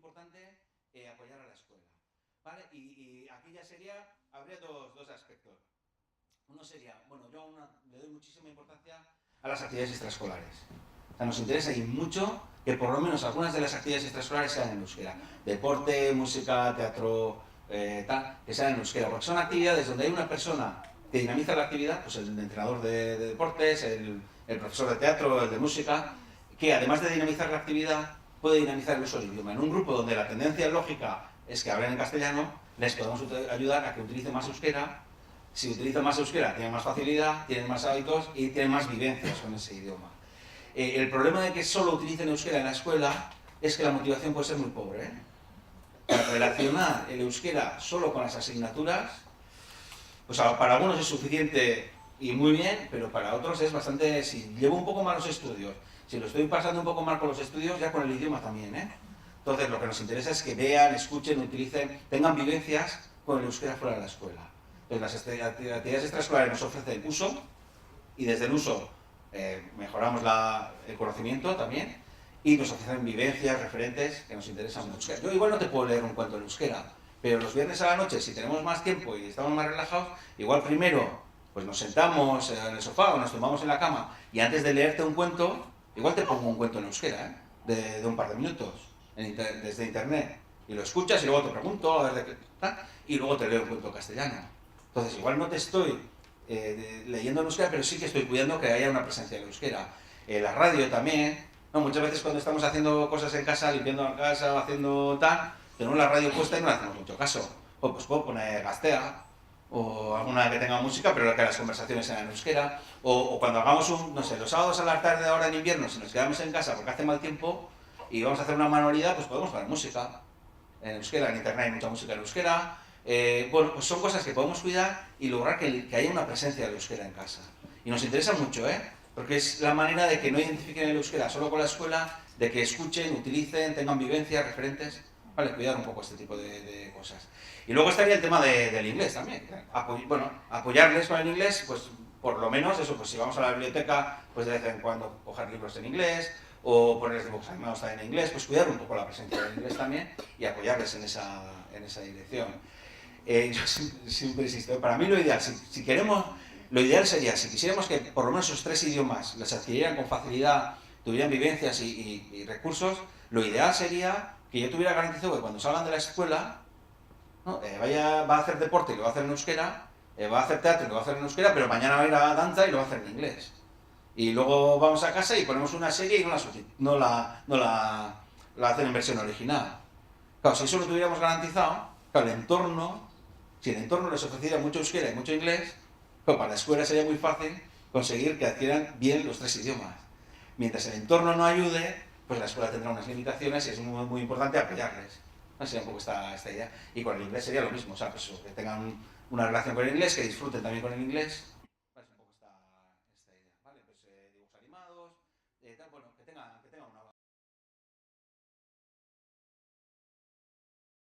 importante apoyar a la escuela, ¿vale? Y aquí ya habría dos aspectos. Uno sería, bueno, yo le doy muchísima importancia a las actividades extraescolares. O sea, nos interesa y mucho que por lo menos algunas de las actividades extraescolares sean en euskera. Deporte, música, teatro, tal, que sean en euskera. Porque son actividades donde hay una persona que dinamiza la actividad, pues el entrenador de deportes, el profesor de teatro, el de música, que además de dinamizar la actividad, puede dinamizar el uso del idioma. En un grupo donde la tendencia lógica es que hablen en castellano, les podemos ayudar a que utilicen más euskera. Si utilizan más euskera, tienen más facilidad, tienen más hábitos y tienen más vivencias con ese idioma. El problema de que solo utilicen euskera en la escuela es que la motivación puede ser muy pobre. Para relacionar el euskera solo con las asignaturas, pues para algunos es suficiente y muy bien, pero para otros es bastante... Si llevo un poco mal los estudios, si lo estoy pasando un poco mal con los estudios, ya con el idioma también. Entonces lo que nos interesa es que vean, escuchen, utilicen, tengan vivencias con el euskera fuera de la escuela. Entonces las actividades extraescolares nos ofrecen uso, y desde el uso mejoramos el conocimiento también, y nos ofrecen vivencias, referentes que nos interesan mucho. Yo igual no te puedo leer un cuento en euskera, pero los viernes a la noche, si tenemos más tiempo y estamos más relajados, igual primero pues nos sentamos en el sofá o nos tumbamos en la cama y antes de leerte un cuento, igual te pongo un cuento en euskera, de un par de minutos, desde internet, y lo escuchas y luego te pregunto, a ver de qué tal, y luego te leo un cuento castellano. Entonces igual no te estoy leyendo en euskera, pero sí que estoy cuidando que haya una presencia en euskera. La radio también, ¿no? Muchas veces cuando estamos haciendo cosas en casa, limpiando la casa, haciendo tal, tenemos la radio puesta y no le hacemos mucho caso. O pues puedo poner Gastea, o alguna que tenga música, pero que las conversaciones sean en euskera. O cuando hagamos no sé, los sábados a la tarde ahora en invierno, si nos quedamos en casa porque hace mal tiempo y vamos a hacer una manualidad, pues podemos poner música en euskera. En internet hay mucha música en euskera. Bueno, pues son cosas que podemos cuidar y lograr que haya una presencia del euskera en casa. Y nos interesa mucho, porque es la manera de que no identifiquen el euskera solo con la escuela, de que escuchen, utilicen, tengan vivencias, referentes. Vale, cuidar un poco este tipo de cosas. Y luego estaría el tema del inglés también. Apoyarles con el inglés, pues por lo menos eso, pues si vamos a la biblioteca, pues de vez en cuando coger libros en inglés, o ponerles dibujos animados también en inglés, pues cuidar un poco la presencia del inglés también y apoyarles en esa dirección. Yo siempre insisto, para mí lo ideal, si queremos, lo ideal sería, si quisiéramos que por lo menos esos tres idiomas los adquirieran con facilidad, tuvieran vivencias y recursos, lo ideal sería que yo tuviera garantizado que cuando salgan de la escuela, ¿no? Va a hacer deporte y lo va a hacer en euskera, va a hacer teatro y lo va a hacer en euskera, pero mañana va a ir a danza y lo va a hacer en inglés. Y luego vamos a casa y ponemos una serie y no la hacen en versión original. Claro, si eso lo tuviéramos garantizado, claro, si el entorno les ofreciera mucho euskera y mucho inglés, pues para la escuela sería muy fácil conseguir que adquieran bien los tres idiomas. Mientras el entorno no ayude, pues la escuela tendrá unas limitaciones y es muy, muy importante apoyarles. ¿No? Sería un poco esta idea. Y con el inglés sería lo mismo, o sea, pues que tengan una relación con el inglés, que disfruten también con el inglés. Es un poco esta idea, ¿vale? Pues dibujos animados, tal, bueno, que tengan una